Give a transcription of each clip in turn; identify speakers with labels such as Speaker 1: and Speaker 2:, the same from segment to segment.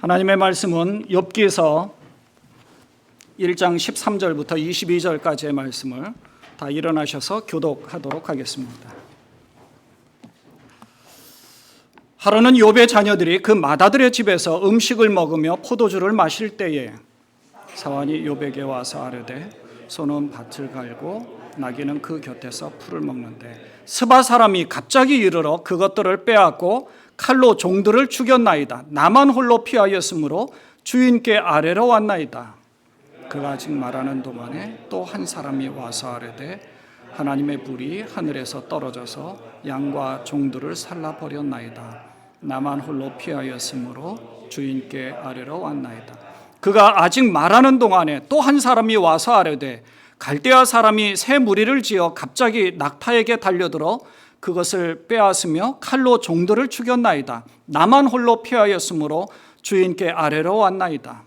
Speaker 1: 하나님의 말씀은 욥기서 1장 13절부터 22절까지의 말씀을 다 일어나셔서 교독하도록 하겠습니다. 하루는 욥의 자녀들이 그 맏아들의 집에서 음식을 먹으며 포도주를 마실 때에 사환이 욥에게 와서 아뢰되 소는 밭을 갈고 나귀는 그 곁에서 풀을 먹는데 스바 사람이 갑자기 이르러 그것들을 빼앗고 칼로 종들을 죽였나이다. 나만 홀로 피하였으므로 주인께 아뢰러 왔나이다. 그가 아직 말하는 동안에 또 한 사람이 와서 아뢰되 하나님의 불이 하늘에서 떨어져서 양과 종들을 살라버렸나이다. 나만 홀로 피하였으므로 주인께 아뢰러 왔나이다. 그가 아직 말하는 동안에 또 한 사람이 와서 아뢰되 갈대아 사람이 새 무리를 지어 갑자기 낙타에게 달려들어 그것을 빼앗으며 칼로 종들을 죽였나이다. 나만 홀로 피하였으므로 주인께 아뢰러 왔나이다.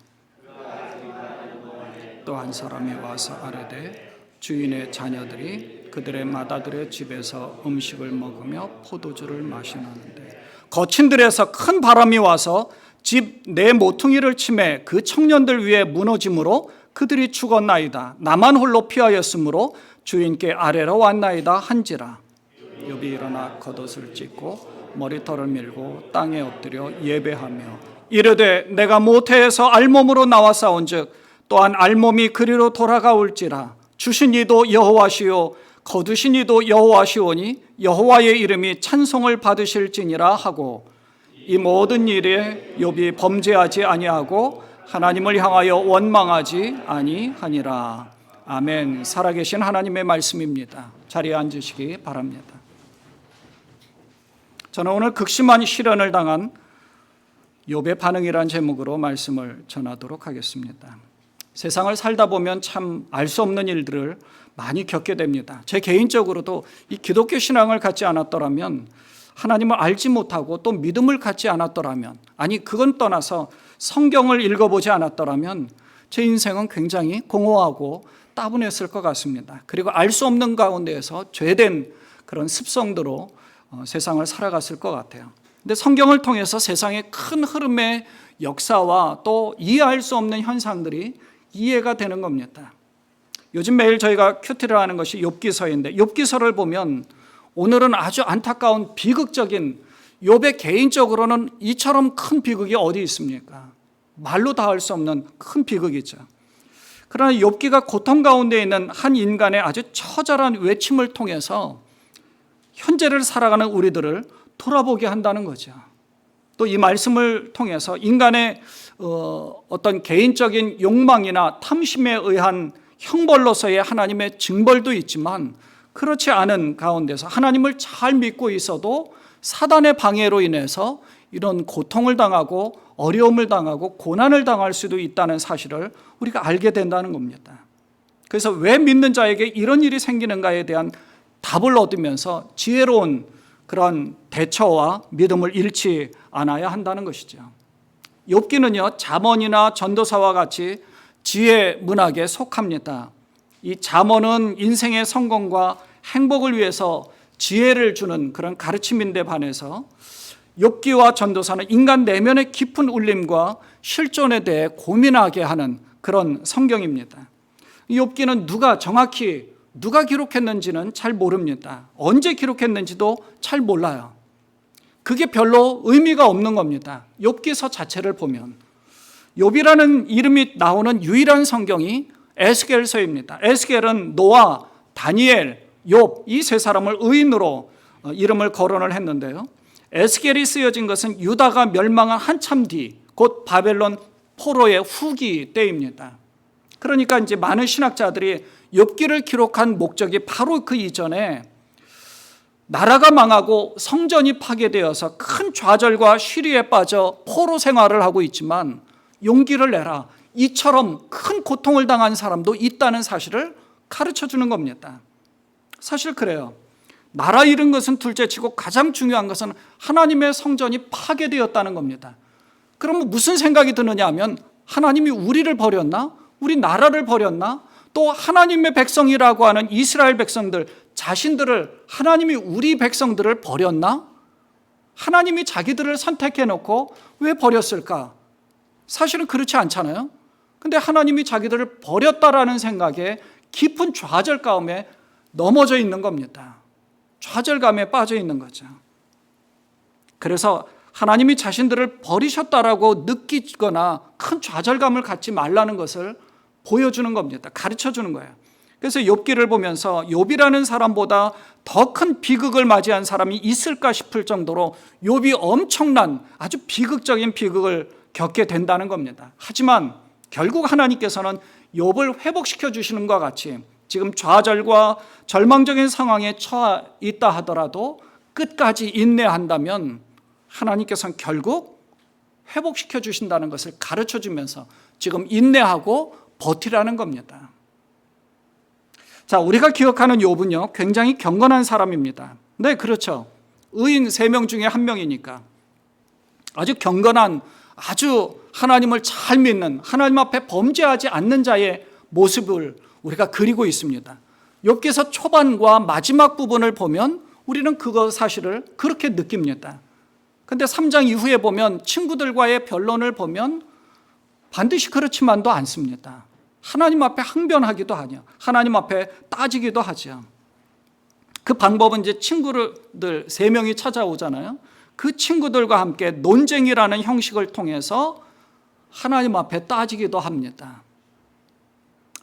Speaker 1: 또 한 사람이 와서 아뢰되 주인의 자녀들이 그들의 맏아들의 집에서 음식을 먹으며 포도주를 마시는데 거친 들에서 큰 바람이 와서 집 내 모퉁이를 치매 그 청년들 위에 무너짐으로 그들이 죽었나이다. 나만 홀로 피하였으므로 주인께 아뢰러 왔나이다 한지라. 욥이 일어나 겉옷을 찢고 머리털을 밀고 땅에 엎드려 예배하며 이르되 내가 모태에서 알몸으로 나왔사온즉 또한 알몸이 그리로 돌아가올지라. 주신 이도 여호와시요 거두신 이도 여호와시오니 여호와의 이름이 찬송을 받으실지니라 하고 이 모든 일에 욥이 범죄하지 아니하고 하나님을 향하여 원망하지 아니하니라. 아멘. 살아계신 하나님의 말씀입니다. 자리에 앉으시기 바랍니다. 저는 오늘 극심한 시련을 당한 욥의 반응이란 제목으로 말씀을 전하도록 하겠습니다. 세상을 살다 보면 참 알 수 없는 일들을 많이 겪게 됩니다. 제 개인적으로도 이 기독교 신앙을 갖지 않았더라면, 하나님을 알지 못하고 또 믿음을 갖지 않았더라면, 아니 그건 떠나서 성경을 읽어보지 않았더라면 제 인생은 굉장히 공허하고 따분했을 것 같습니다. 그리고 알 수 없는 가운데에서 죄된 그런 습성대로 세상을 살아갔을 것 같아요. 근데 성경을 통해서 세상의 큰 흐름의 역사와 또 이해할 수 없는 현상들이 이해가 되는 겁니다. 요즘 매일 저희가 큐티를 하는 것이 욥기서인데 욥기서를 보면 오늘은 아주 안타까운 비극적인, 욥의 개인적으로는 이처럼 큰 비극이 어디 있습니까? 말로 다 할 수 없는 큰 비극이죠. 그러나 욥기가 고통 가운데 있는 한 인간의 아주 처절한 외침을 통해서 현재를 살아가는 우리들을 돌아보게 한다는 거죠. 또 이 말씀을 통해서 인간의 어떤 개인적인 욕망이나 탐심에 의한 형벌로서의 하나님의 징벌도 있지만 그렇지 않은 가운데서 하나님을 잘 믿고 있어도 사단의 방해로 인해서 이런 고통을 당하고 어려움을 당하고 고난을 당할 수도 있다는 사실을 우리가 알게 된다는 겁니다. 그래서 왜 믿는 자에게 이런 일이 생기는가에 대한 답을 얻으면서 지혜로운 그런 대처와 믿음을 잃지 않아야 한다는 것이죠. 욥기는요, 잠언이나 전도서와 같이 지혜 문학에 속합니다. 이 잠언은 인생의 성공과 행복을 위해서 지혜를 주는 그런 가르침인데 반해서 욥기와 전도서는 인간 내면의 깊은 울림과 실존에 대해 고민하게 하는 그런 성경입니다. 욥기는 정확히 누가 기록했는지는 잘 모릅니다. 언제 기록했는지도 잘 몰라요. 그게 별로 의미가 없는 겁니다. 욥기서 자체를 보면 욥이라는 이름이 나오는 유일한 성경이 에스겔서입니다. 에스겔은 노아, 다니엘, 욥 이 세 사람을 의인으로 이름을 거론을 했는데요. 에스겔이 쓰여진 것은 유다가 멸망한 한참 뒤, 곧 바벨론 포로의 후기 때입니다. 그러니까 이제 많은 신학자들이 욥기를 기록한 목적이 바로 그 이전에 나라가 망하고 성전이 파괴되어서 큰 좌절과 쉬리에 빠져 포로 생활을 하고 있지만 용기를 내라, 이처럼 큰 고통을 당한 사람도 있다는 사실을 가르쳐 주는 겁니다. 사실 그래요. 나라 잃은 것은 둘째치고 가장 중요한 것은 하나님의 성전이 파괴되었다는 겁니다. 그러면 무슨 생각이 드느냐 하면 하나님이 우리를 버렸나? 우리 나라를 버렸나? 또 하나님의 백성이라고 하는 이스라엘 백성들 자신들을, 하나님이 우리 백성들을 버렸나? 하나님이 자기들을 선택해 놓고 왜 버렸을까? 사실은 그렇지 않잖아요. 근데 하나님이 자기들을 버렸다라는 생각에 깊은 좌절감에 넘어져 있는 겁니다. 좌절감에 빠져 있는 거죠. 그래서 하나님이 자신들을 버리셨다라고 느끼거나 큰 좌절감을 갖지 말라는 것을 보여주는 겁니다. 가르쳐 주는 거예요. 그래서 욥기를 보면서 욥이라는 사람보다 더 큰 비극을 맞이한 사람이 있을까 싶을 정도로 욥이 엄청난 아주 비극적인 비극을 겪게 된다는 겁니다. 하지만 결국 하나님께서는 욥을 회복시켜 주시는 것과 같이 지금 좌절과 절망적인 상황에 처해 있다 하더라도 끝까지 인내한다면 하나님께서는 결국 회복시켜 주신다는 것을 가르쳐 주면서 지금 인내하고 버티라는 겁니다. 자, 우리가 기억하는 욥은요, 굉장히 경건한 사람입니다. 네, 그렇죠. 의인 3명 중에 1명이니까 아주 경건한, 아주 하나님을 잘 믿는, 하나님 앞에 범죄하지 않는 자의 모습을 우리가 그리고 있습니다. 욥기서 초반과 마지막 부분을 보면 우리는 그거 사실을 그렇게 느낍니다. 근데 3장 이후에 보면 친구들과의 변론을 보면 반드시 그렇지만도 않습니다. 하나님 앞에 항변하기도 하냐, 하나님 앞에 따지기도 하죠. 그 방법은 이제 친구들 3명이 찾아오잖아요. 그 친구들과 함께 논쟁이라는 형식을 통해서 하나님 앞에 따지기도 합니다.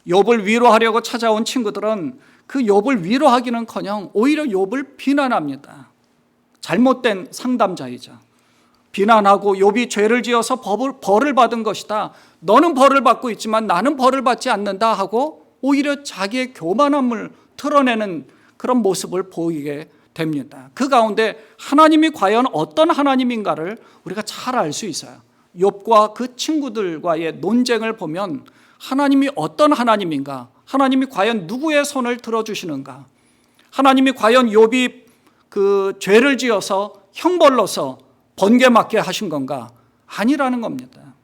Speaker 1: 욥을 위로하려고 찾아온 친구들은 그 욥을 위로하기는커녕 오히려 욥을 비난합니다. 잘못된 상담자이죠. 비난하고 욥이 죄를 지어서 벌을 받은 것이다. 너는 벌을 받고 있지만 나는 벌을 받지 않는다 하고 오히려 자기의 교만함을 드러내는 그런 모습을 보이게 됩니다. 그 가운데 하나님이 과연 어떤 하나님인가를 우리가 잘 알 수 있어요. 욥과 그 친구들과의 논쟁을 보면 하나님이 어떤 하나님인가, 하나님이 과연 누구의 손을 들어주시는가, 하나님이 과연 욥이 그 죄를 지어서 형벌로서 번개 맞게 하신 건가? 아니라는 겁니다.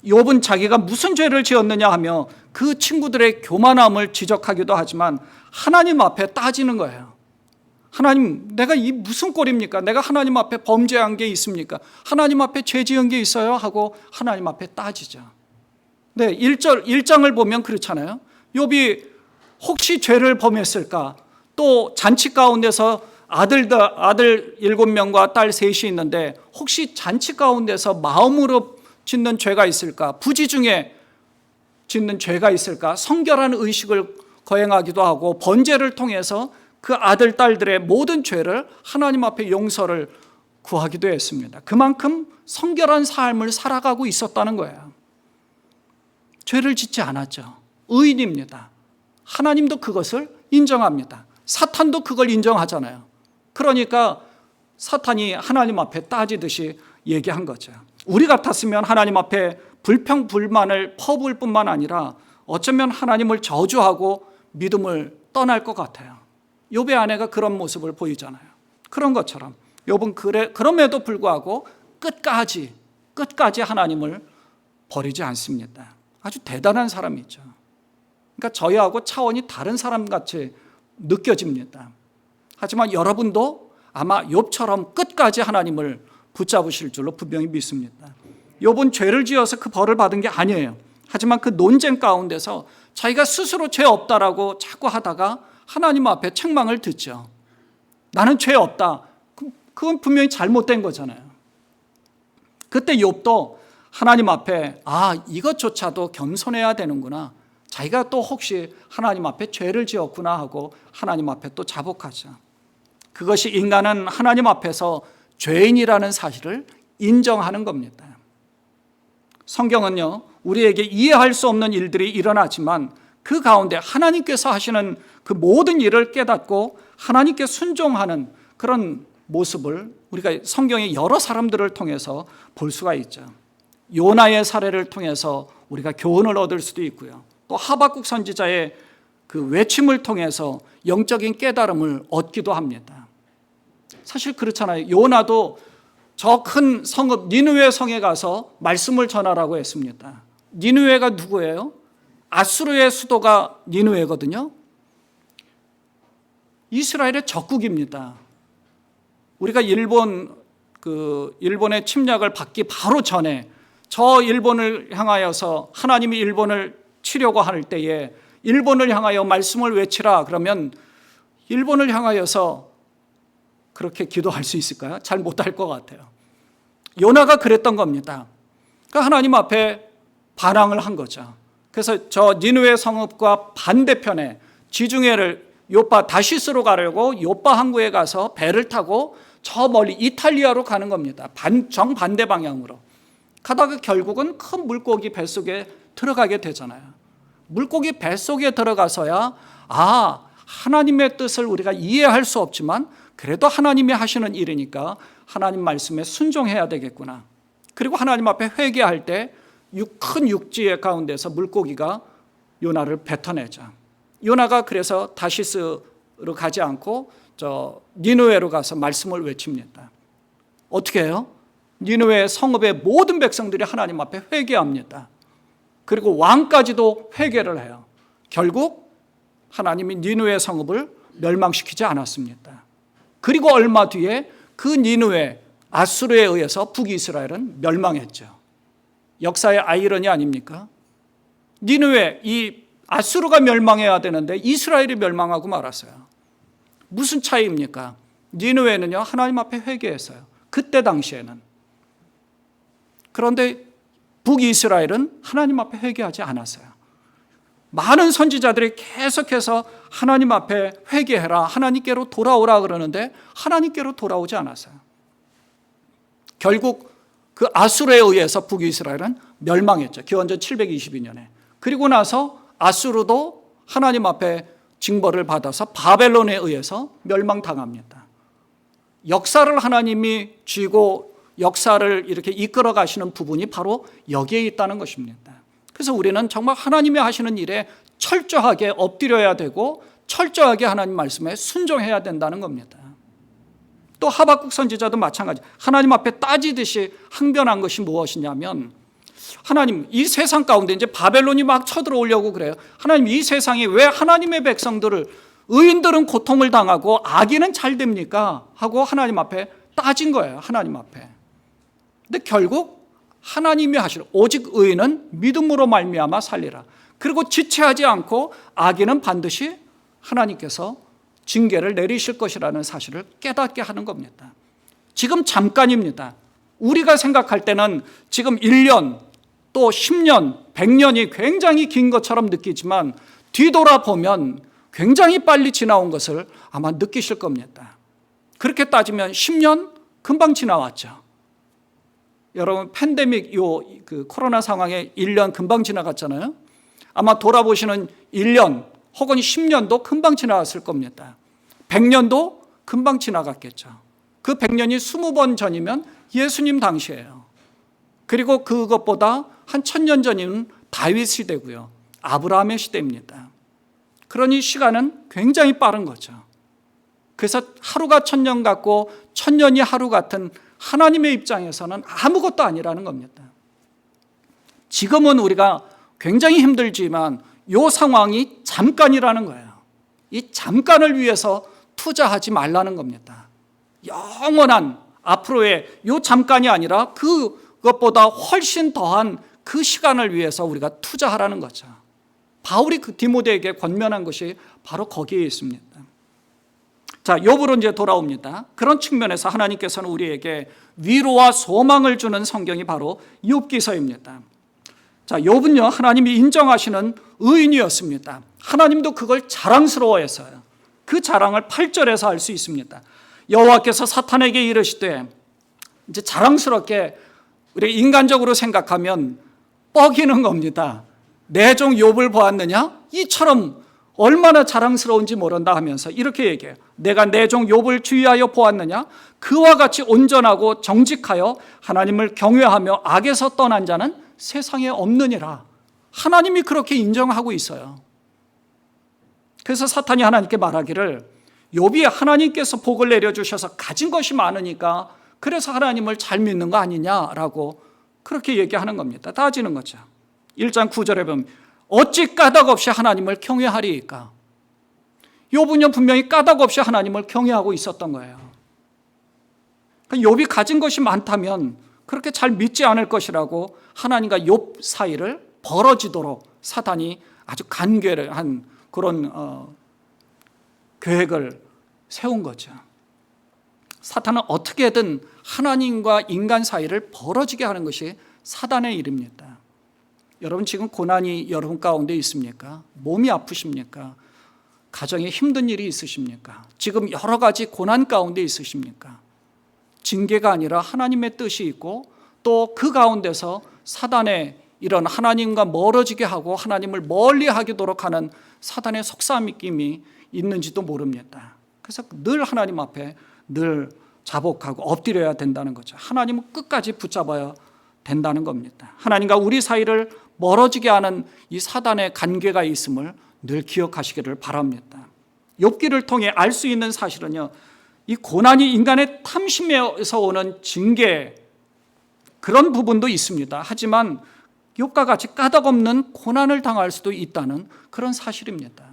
Speaker 1: 욥은 자기가 무슨 죄를 지었느냐 하며 그 친구들의 교만함을 지적하기도 하지만 하나님 앞에 따지는 거예요. 하나님, 내가 이 무슨 꼴입니까? 내가 하나님 앞에 범죄한 게 있습니까? 하나님 앞에 죄 지은 게 있어요? 하고 하나님 앞에 따지죠. 네, 1장을 보면 그렇잖아요. 욥이 혹시 죄를 범했을까? 또 잔치 가운데서 아들 7명과 딸 3이 있는데 혹시 잔치 가운데서 마음으로 짓는 죄가 있을까? 부지 중에 짓는 죄가 있을까? 성결한 의식을 거행하기도 하고 번제를 통해서 그 아들, 딸들의 모든 죄를 하나님 앞에 용서를 구하기도 했습니다. 그만큼 성결한 삶을 살아가고 있었다는 거예요. 죄를 짓지 않았죠. 의인입니다. 하나님도 그것을 인정합니다. 사탄도 그걸 인정하잖아요. 그러니까 사탄이 하나님 앞에 따지듯이 얘기한 거죠. 우리 같았으면 하나님 앞에 불평불만을 퍼부을 뿐만 아니라 어쩌면 하나님을 저주하고 믿음을 떠날 것 같아요. 욥의 아내가 그런 모습을 보이잖아요. 그런 것처럼 욥은 그럼에도 불구하고 끝까지 하나님을 버리지 않습니다. 아주 대단한 사람이죠. 그러니까 저희하고 차원이 다른 사람같이 느껴집니다. 하지만 여러분도 아마 욥처럼 끝까지 하나님을 붙잡으실 줄로 분명히 믿습니다. 욥은 죄를 지어서 그 벌을 받은 게 아니에요. 하지만 그 논쟁 가운데서 자기가 스스로 죄 없다라고 자꾸 하다가 하나님 앞에 책망을 듣죠. 나는 죄 없다. 그건 분명히 잘못된 거잖아요. 그때 욥도 하나님 앞에 이것조차도 겸손해야 되는구나. 자기가 또 혹시 하나님 앞에 죄를 지었구나 하고 하나님 앞에 또 자복하죠. 그것이 인간은 하나님 앞에서 죄인이라는 사실을 인정하는 겁니다. 성경은요, 우리에게 이해할 수 없는 일들이 일어나지만 그 가운데 하나님께서 하시는 그 모든 일을 깨닫고 하나님께 순종하는 그런 모습을 우리가 성경의 여러 사람들을 통해서 볼 수가 있죠. 요나의 사례를 통해서 우리가 교훈을 얻을 수도 있고요. 또 하박국 선지자의 그 외침을 통해서 영적인 깨달음을 얻기도 합니다. 사실 그렇잖아요. 요나도 저 큰 성읍 니느웨 성에 가서 말씀을 전하라고 했습니다. 니느웨가 누구예요? 아수르의 수도가 니느웨거든요. 이스라엘의 적국입니다. 우리가 일본 그 일본의 침략을 받기 바로 전에 저 일본을 향하여서 하나님이 일본을 치려고 할 때에 일본을 향하여 말씀을 외치라 그러면 일본을 향하여서 그렇게 기도할 수 있을까요? 잘 못할 것 같아요. 요나가 그랬던 겁니다. 그러니까 하나님 앞에 반항을 한 거죠. 그래서 저 니느웨 성읍과 반대편에 지중해를 요파 다시스로 가려고 요파 항구에 가서 배를 타고 저 멀리 이탈리아로 가는 겁니다. 정반대 방향으로. 가다가 결국은 큰 물고기 뱃속에 들어가게 되잖아요. 물고기 뱃속에 들어가서야 하나님의 뜻을 우리가 이해할 수 없지만 그래도 하나님이 하시는 일이니까 하나님 말씀에 순종해야 되겠구나. 그리고 하나님 앞에 회개할 때 큰 육지 가운데서 물고기가 요나를 뱉어내죠. 요나가 그래서 다시스로 가지 않고 저 니느웨로 가서 말씀을 외칩니다. 어떻게 해요? 니느웨 성읍의 모든 백성들이 하나님 앞에 회개합니다. 그리고 왕까지도 회개를 해요. 결국 하나님이 니느웨 성읍을 멸망시키지 않았습니다. 그리고 얼마 뒤에 그 니느웨 아수르에 의해서 북이스라엘은 멸망했죠. 역사의 아이러니 아닙니까? 니느웨 이 아수르가 멸망해야 되는데 이스라엘이 멸망하고 말았어요. 무슨 차이입니까? 니느웨는요 하나님 앞에 회개했어요. 그때 당시에는. 그런데 북이스라엘은 하나님 앞에 회개하지 않았어요. 많은 선지자들이 계속해서 하나님 앞에 회개해라, 하나님께로 돌아오라 그러는데 하나님께로 돌아오지 않았어요. 결국 그 아수르에 의해서 북이스라엘은 멸망했죠. 기원전 722년에. 그리고 나서 아수르도 하나님 앞에 징벌을 받아서 바벨론에 의해서 멸망당합니다. 역사를 하나님이 쥐고 역사를 이렇게 이끌어 가시는 부분이 바로 여기에 있다는 것입니다. 그래서 우리는 정말 하나님이 하시는 일에 철저하게 엎드려야 되고 철저하게 하나님 말씀에 순종해야 된다는 겁니다. 또 하박국 선지자도 마찬가지. 하나님 앞에 따지듯이 항변한 것이 무엇이냐면 하나님 이 세상 가운데 이제 바벨론이 막 쳐들어오려고 그래요. 하나님 이 세상에 왜 하나님의 백성들을 의인들은 고통을 당하고 악인은 잘 됩니까? 하고 하나님 앞에 따진 거예요. 하나님 앞에. 근데 결국 하나님이 하시는 오직 의인은 믿음으로 말미암아 살리라. 그리고 지체하지 않고 악인은 반드시 하나님께서 징계를 내리실 것이라는 사실을 깨닫게 하는 겁니다. 지금 잠깐입니다. 우리가 생각할 때는 지금 1년 또 10년, 100년이 굉장히 긴 것처럼 느끼지만 뒤돌아보면 굉장히 빨리 지나온 것을 아마 느끼실 겁니다. 그렇게 따지면 10년 금방 지나왔죠. 여러분 팬데믹 그 코로나 상황에 1년 금방 지나갔잖아요. 아마 돌아보시는 1년 혹은 10년도 금방 지나갔을 겁니다. 100년도 금방 지나갔겠죠. 그 100년이 20번 전이면 예수님 당시예요. 그리고 그것보다 한 1000년 전이면 다윗 시대고요. 아브라함의 시대입니다. 그러니 시간은 굉장히 빠른 거죠. 그래서 하루가 1000년 같고 1000년이 하루 같은 하나님의 입장에서는 아무것도 아니라는 겁니다. 지금은 우리가 굉장히 힘들지만 이 상황이 잠깐이라는 거예요. 이 잠깐을 위해서 투자하지 말라는 겁니다. 영원한 앞으로의 이 잠깐이 아니라 그것보다 훨씬 더한 그 시간을 위해서 우리가 투자하라는 거죠. 바울이 그 디모데에게 권면한 것이 바로 거기에 있습니다. 자, 욥으로 이제 돌아옵니다. 그런 측면에서 하나님께서는 우리에게 위로와 소망을 주는 성경이 바로 욥기서입니다. 자, 욥은요 하나님이 인정하시는 의인이었습니다. 하나님도 그걸 자랑스러워했어요. 그 자랑을 8절에서 알 수 있습니다. 여호와께서 사탄에게 이르시되, 이제 자랑스럽게 우리 인간적으로 생각하면 뻐기는 겁니다. 내 종 욥을 보았느냐? 이처럼 얼마나 자랑스러운지 모른다 하면서 이렇게 얘기해요. 내가 내 종 욥을 주의하여 보았느냐? 그와 같이 온전하고 정직하여 하나님을 경외하며 악에서 떠난 자는 세상에 없느니라. 하나님이 그렇게 인정하고 있어요. 그래서 사탄이 하나님께 말하기를, 욥이 하나님께서 복을 내려주셔서 가진 것이 많으니까 그래서 하나님을 잘 믿는 거 아니냐라고 그렇게 얘기하는 겁니다. 따지는 거죠. 1장 9절에 보면 어찌 까닭 없이 하나님을 경외하리이까. 욥은요 분명히 까닭 없이 하나님을 경외하고 있었던 거예요. 욥이 가진 것이 많다면 그렇게 잘 믿지 않을 것이라고 하나님과 욥 사이를 벌어지도록 사단이 아주 간결한 그런 계획을 세운 거죠. 사탄은 어떻게든 하나님과 인간 사이를 벌어지게 하는 것이 사단의 일입니다. 여러분 지금 고난이 여러분 가운데 있습니까? 몸이 아프십니까? 가정에 힘든 일이 있으십니까? 지금 여러 가지 고난 가운데 있으십니까? 징계가 아니라 하나님의 뜻이 있고 또 그 가운데서 사단의 이런 하나님과 멀어지게 하고 하나님을 멀리하도록 하는 사단의 속삭임이 있는지도 모릅니다. 그래서 늘 하나님 앞에 늘 자복하고 엎드려야 된다는 거죠. 하나님은 끝까지 붙잡아야 된다는 겁니다. 하나님과 우리 사이를 멀어지게 하는 이 사단의 관계가 있음을 늘 기억하시기를 바랍니다. 욥기를 통해 알 수 있는 사실은요, 이 고난이 인간의 탐심에서 오는 징계, 그런 부분도 있습니다. 하지만 욥과 같이 까닭없는 고난을 당할 수도 있다는 그런 사실입니다.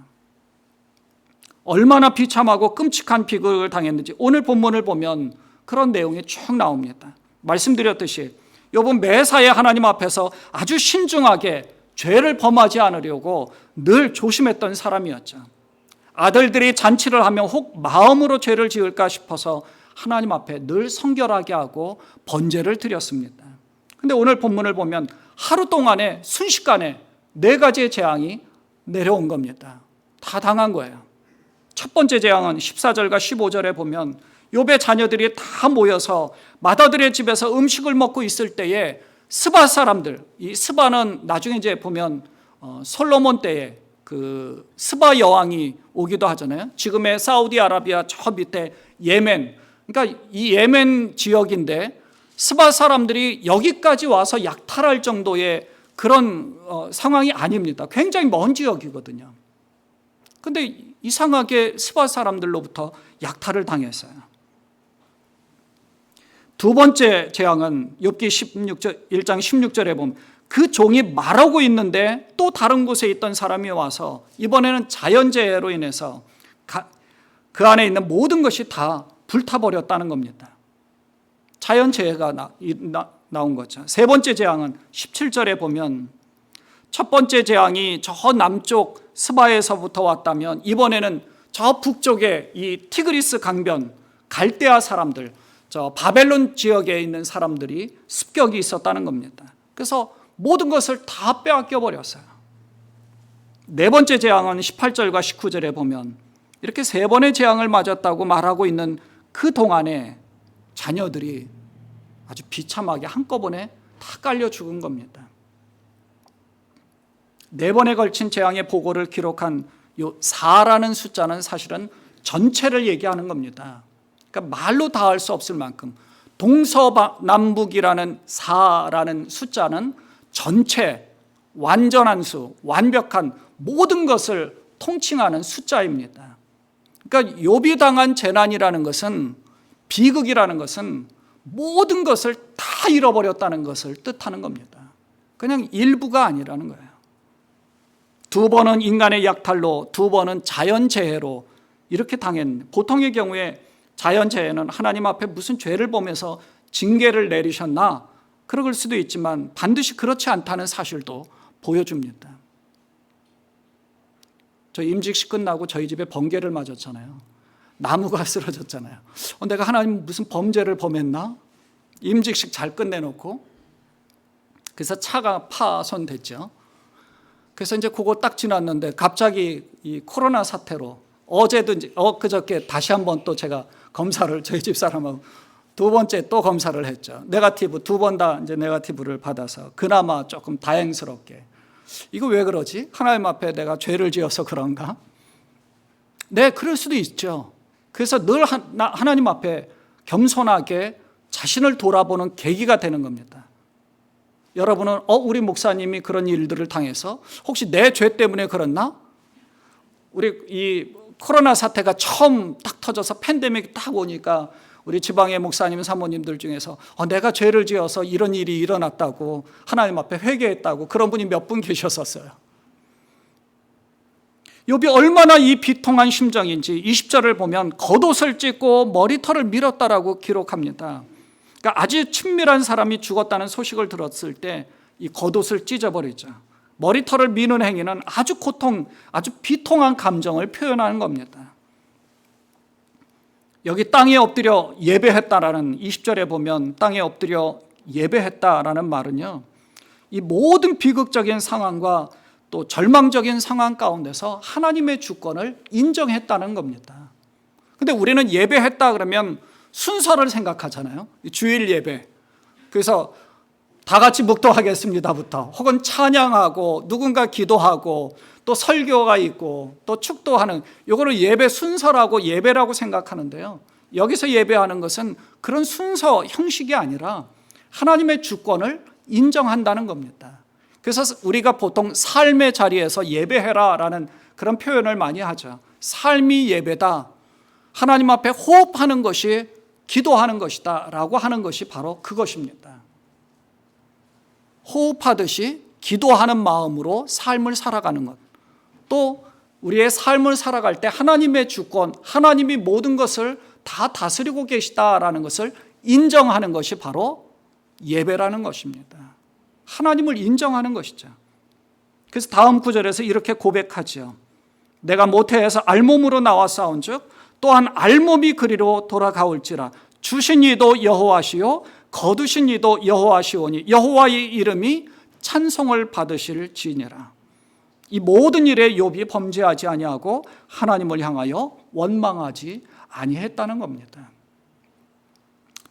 Speaker 1: 얼마나 비참하고 끔찍한 비극을 당했는지 오늘 본문을 보면 그런 내용이 쭉 나옵니다. 말씀드렸듯이 욥은 매사에 하나님 앞에서 아주 신중하게 죄를 범하지 않으려고 늘 조심했던 사람이었죠. 아들들이 잔치를 하면 혹 마음으로 죄를 지을까 싶어서 하나님 앞에 늘 성결하게 하고 번제를 드렸습니다. 그런데 오늘 본문을 보면 하루 동안에 순식간에 4가지의 재앙이 내려온 겁니다. 다 당한 거예요. 첫 번째 재앙은 14절과 15절에 보면 욥의 자녀들이 다 모여서 맏아들의 집에서 음식을 먹고 있을 때에 스바 사람들, 이 스바는 나중에 이제 보면 솔로몬 때에 그 스바 여왕이 오기도 하잖아요. 지금의 사우디아라비아 저 밑에 예멘, 그러니까 이 예멘 지역인데 스바 사람들이 여기까지 와서 약탈할 정도의 그런 상황이 아닙니다. 굉장히 먼 지역이거든요. 그런데 이상하게 스바 사람들로부터 약탈을 당했어요. 두 번째 재앙은 욥기 1장 16절에 보면 그 종이 말하고 있는데 또 다른 곳에 있던 사람이 와서 이번에는 자연재해로 인해서 그 안에 있는 모든 것이 다 불타버렸다는 겁니다. 자연재해가 나온 거죠. 세 번째 재앙은 17절에 보면 첫 번째 재앙이 저 남쪽 스바에서부터 왔다면 이번에는 저 북쪽에 이 티그리스 강변 갈대아 사람들, 저 바벨론 지역에 있는 사람들이 습격이 있었다는 겁니다. 그래서 모든 것을 다 빼앗겨 버렸어요. 네 번째 재앙은 18절과 19절에 보면 이렇게 3번의 재앙을 맞았다고 말하고 있는 그 동안에 자녀들이 아주 비참하게 한꺼번에 다 깔려 죽은 겁니다. 4번에 걸친 재앙의 보고를 기록한 요 4라는 숫자는 사실은 전체를 얘기하는 겁니다. 그러니까 말로 다 할 수 없을 만큼 동서남북이라는 4라는 숫자는 전체, 완전한 수, 완벽한 모든 것을 통칭하는 숫자입니다. 그러니까 욥이 당한 재난이라는 것은, 비극이라는 것은 모든 것을 다 잃어버렸다는 것을 뜻하는 겁니다. 그냥 일부가 아니라는 거예요. 2번은 인간의 약탈로, 2번은 자연재해로 이렇게 당했는데, 보통의 경우에 자연재해는 하나님 앞에 무슨 죄를 범해서 징계를 내리셨나 그럴 수도 있지만 반드시 그렇지 않다는 사실도 보여줍니다. 저 임직식 끝나고 저희 집에 번개를 맞았잖아요. 나무가 쓰러졌잖아요. 내가 하나님 무슨 범죄를 범했나? 임직식 잘 끝내놓고 그래서 차가 파손됐죠. 그래서 이제 그거 딱 지났는데 갑자기 이 코로나 사태로 어제도 이제 그저께 다시 한번 또 제가 검사를 저희 집 사람하고 2번째 또 검사를 했죠. 네거티브 2번 다 이제 네거티브를 받아서 그나마 조금 다행스럽게 이거 왜 그러지? 하나님 앞에 내가 죄를 지어서 그런가? 네, 그럴 수도 있죠. 그래서 늘 하나님 앞에 겸손하게 자신을 돌아보는 계기가 되는 겁니다. 여러분은 우리 목사님이 그런 일들을 당해서 혹시 내 죄 때문에 그랬나? 우리 이 코로나 사태가 처음 딱 터져서 팬데믹이 딱 오니까 우리 지방의 목사님 사모님들 중에서 내가 죄를 지어서 이런 일이 일어났다고 하나님 앞에 회개했다고 그런 분이 몇 분 계셨었어요. 욥이 얼마나 이 비통한 심정인지 20절을 보면 겉옷을 찢고 머리털을 밀었다라고 기록합니다. 그러니까 아주 친밀한 사람이 죽었다는 소식을 들었을 때 이 겉옷을 찢어버리죠. 머리털을 미는 행위는 아주 비통한 감정을 표현하는 겁니다. 여기 땅에 엎드려 예배했다라는 20절에 보면 땅에 엎드려 예배했다라는 말은요, 이 모든 비극적인 상황과 또 절망적인 상황 가운데서 하나님의 주권을 인정했다는 겁니다. 근데 우리는 예배했다 그러면 순서를 생각하잖아요. 주일 예배. 그래서 다 같이 묵도하겠습니다부터, 혹은 찬양하고 누군가 기도하고 또 설교가 있고 또 축도하는, 이거를 예배 순서라고 예배라고 생각하는데요, 여기서 예배하는 것은 그런 순서 형식이 아니라 하나님의 주권을 인정한다는 겁니다. 그래서 우리가 보통 삶의 자리에서 예배해라라는 그런 표현을 많이 하죠. 삶이 예배다, 하나님 앞에 호흡하는 것이 기도하는 것이다 라고 하는 것이 바로 그것입니다. 호흡하듯이 기도하는 마음으로 삶을 살아가는 것, 또 우리의 삶을 살아갈 때 하나님의 주권, 하나님이 모든 것을 다 다스리고 계시다라는 것을 인정하는 것이 바로 예배라는 것입니다. 하나님을 인정하는 것이죠. 그래서 다음 구절에서 이렇게 고백하죠. 내가 모태에서 알몸으로 나왔사온즉 또한 알몸이 그리로 돌아가올지라. 주신 이도 여호와시요 거두신 이도 여호와시오니 여호와의 이름이 찬송을 받으실지니라. 이 모든 일에 욥이 범죄하지 아니하고 하나님을 향하여 원망하지 아니했다는 겁니다.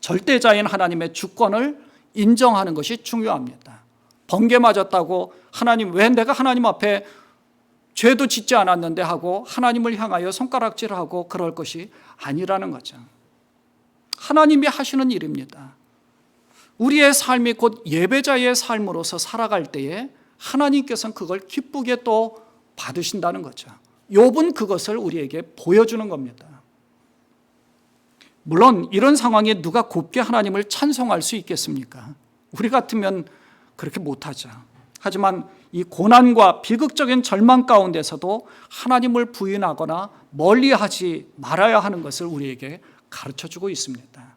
Speaker 1: 절대자인 하나님의 주권을 인정하는 것이 중요합니다. 번개 맞았다고 하나님, 왜 내가 하나님 앞에 죄도 짓지 않았는데 하고 하나님을 향하여 손가락질하고 그럴 것이 아니라는 거죠. 하나님이 하시는 일입니다. 우리의 삶이 곧 예배자의 삶으로서 살아갈 때에 하나님께서는 그걸 기쁘게 또 받으신다는 거죠. 욥은 그것을 우리에게 보여주는 겁니다. 물론 이런 상황에 누가 곱게 하나님을 찬송할 수 있겠습니까? 우리 같으면 그렇게 못하죠. 하지만 이 고난과 비극적인 절망 가운데서도 하나님을 부인하거나 멀리하지 말아야 하는 것을 우리에게 가르쳐주고 있습니다.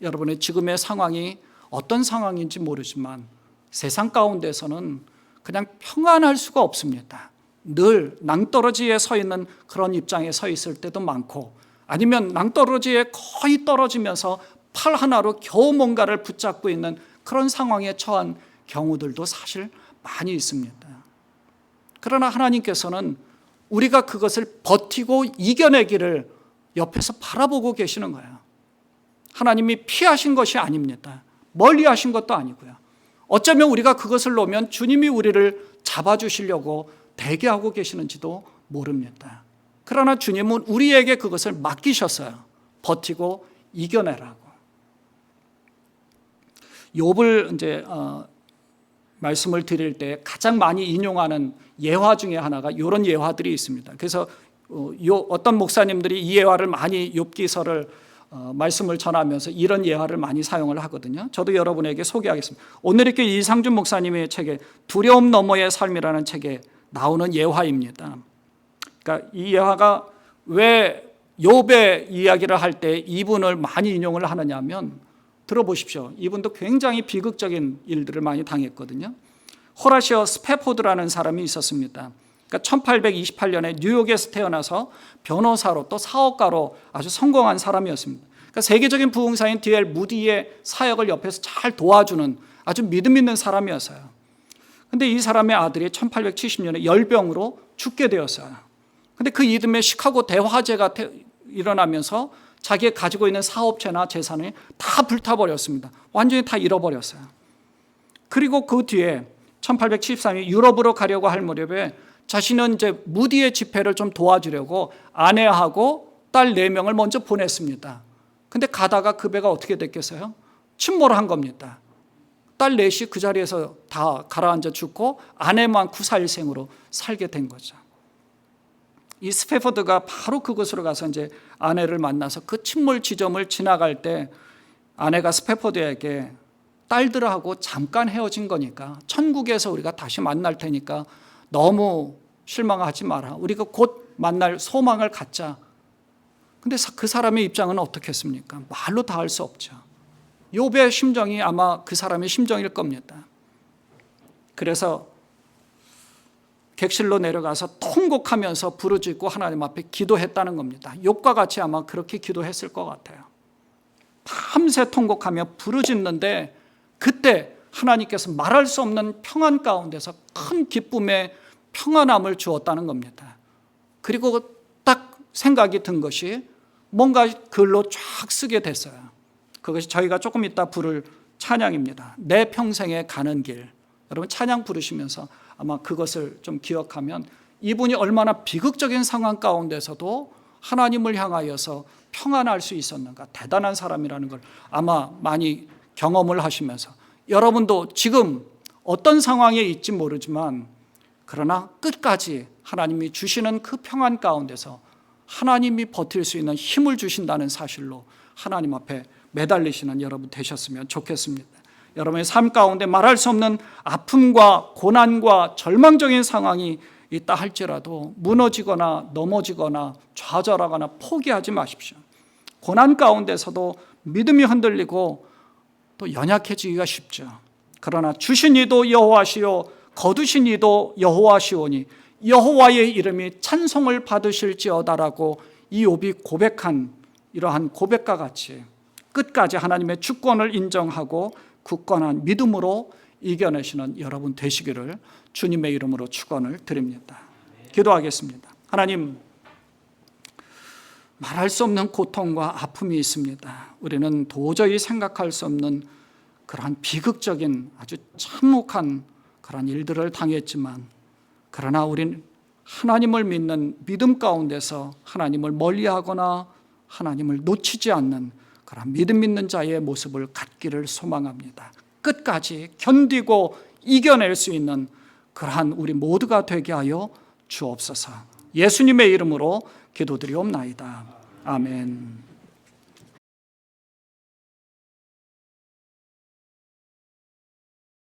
Speaker 1: 여러분의 지금의 상황이 어떤 상황인지 모르지만 세상 가운데서는 그냥 평안할 수가 없습니다. 늘 낭떠러지에 서 있는 그런 입장에 서 있을 때도 많고, 아니면 낭떠러지에 거의 떨어지면서 팔 하나로 겨우 뭔가를 붙잡고 있는 그런 상황에 처한 경우들도 사실 많이 있습니다. 그러나 하나님께서는 우리가 그것을 버티고 이겨내기를 옆에서 바라보고 계시는 거예요. 하나님이 피하신 것이 아닙니다. 멀리 하신 것도 아니고요. 어쩌면 우리가 그것을 놓으면 주님이 우리를 잡아주시려고 대기하고 계시는지도 모릅니다. 그러나 주님은 우리에게 그것을 맡기셨어요. 버티고 이겨내라고. 욥을 이제 말씀을 드릴 때 가장 많이 인용하는 예화 중에 하나가 이런 예화들이 있습니다. 그래서 어떤 목사님들이 이 예화를 많이 욥기서를 말씀을 전하면서 이런 예화를 많이 사용을 하거든요. 저도 여러분에게 소개하겠습니다. 오늘 이렇게 이상준 목사님의 책에 두려움 너머의 삶이라는 책에 나오는 예화입니다. 그러니까 이 예화가 왜 욥의 이야기를 할 때 이분을 많이 인용을 하느냐면, 들어보십시오. 이분도 굉장히 비극적인 일들을 많이 당했거든요. 호라시오 스패포드라는 사람이 있었습니다. 그러니까 1828년에 뉴욕에서 태어나서 변호사로 또 사업가로 아주 성공한 사람이었습니다. 그러니까 세계적인 부흥사인 D.L. 무디의 사역을 옆에서 잘 도와주는 아주 믿음 있는 사람이었어요. 그런데 이 사람의 아들이 1870년에 열병으로 죽게 되었어요. 그런데 그 이듬해 시카고 대화재가 일어나면서 자기가 가지고 있는 사업체나 재산을 다 불타버렸습니다. 완전히 다 잃어버렸어요. 그리고 그 뒤에 1873년 유럽으로 가려고 할 무렵에 자신은 이제 무디의 집회를 좀 도와주려고 아내하고 딸 4명을 먼저 보냈습니다. 근데 가다가 그 배가 어떻게 됐겠어요? 침몰한 겁니다. 딸 4이 그 자리에서 다 가라앉아 죽고 아내만 구사일생으로 살게 된 거죠. 이 스패포드가 바로 그곳으로 가서 이제 아내를 만나서 그 침몰 지점을 지나갈 때 아내가 스패포드에게 딸들하고 잠깐 헤어진 거니까 천국에서 우리가 다시 만날 테니까 너무 실망하지 마라. 우리가 곧 만날 소망을 갖자. 근데 그 사람의 입장은 어떻겠습니까? 말로 다 할 수 없죠. 욥의 심정이 아마 그 사람의 심정일 겁니다. 그래서 객실로 내려가서 통곡하면서 부르짖고 하나님 앞에 기도했다는 겁니다. 욥과 같이 아마 그렇게 기도했을 것 같아요. 밤새 통곡하며 부르짖는데 그때 하나님께서 말할 수 없는 평안 가운데서 큰 기쁨의 평안함을 주었다는 겁니다. 그리고 딱 생각이 든 것이 뭔가 글로 쫙 쓰게 됐어요. 그것이 저희가 조금 이따 부를 찬양입니다. 내 평생에 가는 길. 여러분 찬양 부르시면서 아마 그것을 좀 기억하면 이분이 얼마나 비극적인 상황 가운데서도 하나님을 향하여서 평안할 수 있었는가, 대단한 사람이라는 걸 아마 많이 경험을 하시면서 여러분도 지금 어떤 상황에 있지 모르지만 그러나 끝까지 하나님이 주시는 그 평안 가운데서 하나님이 버틸 수 있는 힘을 주신다는 사실로 하나님 앞에 매달리시는 여러분 되셨으면 좋겠습니다. 여러분의 삶 가운데 말할 수 없는 아픔과 고난과 절망적인 상황이 있다 할지라도 무너지거나 넘어지거나 좌절하거나 포기하지 마십시오. 고난 가운데서도 믿음이 흔들리고 또 연약해지기가 쉽죠. 그러나 주신 이도 여호와시요 거두신 이도 여호와시오니 여호와의 이름이 찬송을 받으실지어다라고 이 욥이 고백한 이러한 고백과 같이 끝까지 하나님의 주권을 인정하고 굳건한 믿음으로 이겨내시는 여러분 되시기를 주님의 이름으로 축원을 드립니다. 기도하겠습니다. 하나님, 말할 수 없는 고통과 아픔이 있습니다. 우리는 도저히 생각할 수 없는 그러한 비극적인 아주 참혹한 그러한 일들을 당했지만 그러나 우리는 하나님을 믿는 믿음 가운데서 하나님을 멀리하거나 하나님을 놓치지 않는 그러한 믿음 있는 자의 모습을 갖기를 소망합니다. 끝까지 견디고 이겨낼 수 있는 그러한 우리 모두가 되게 하여 주옵소서. 예수님의 이름으로 기도드리옵나이다. 아멘.